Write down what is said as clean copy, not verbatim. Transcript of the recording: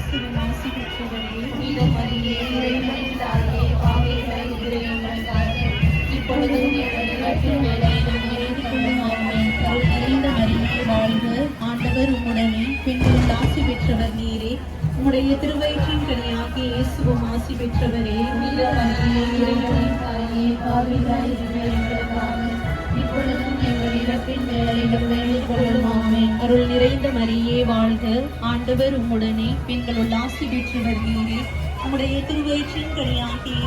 இயேசுவின் ஆசி பெற்றவரே, புனித மரியே, இறைவனின் தாயே, பாவிகளாய் இருக்கிற எங்களுக்காக இப்பொழுதும் எங்கள் இறப்பின் வேளையிலும் வேண்டிக் கொள்ளும். ஆமென். அருள் நிறைந்த மரியே வாழ்க, ஆண்டவர் உம்முடனே, பெண்களுள் ஆசி பெற்றவர் நீரே. உம்முடைய திருவயிற்றின் கனியாகிய இயேசுவும் ஆசி பெற்றவரே. புனித மரியே, இறைவனின் தாயே, பாவிகளாய் இருக்கிற எங்களுக்காக இப்பொழுதும் எங்கள் இறப்பின் வேளையிலும் வேண்டிக் கொள்ளும். ஆமென். அருள் நிறைந்த மரியே வாழ்க, ஆண்டவர் உம்முடனே, பெண்களுள் ஆசி பெற்றவர் நீரே. உம்முடைய திருவயிற்றின் கனியாகிய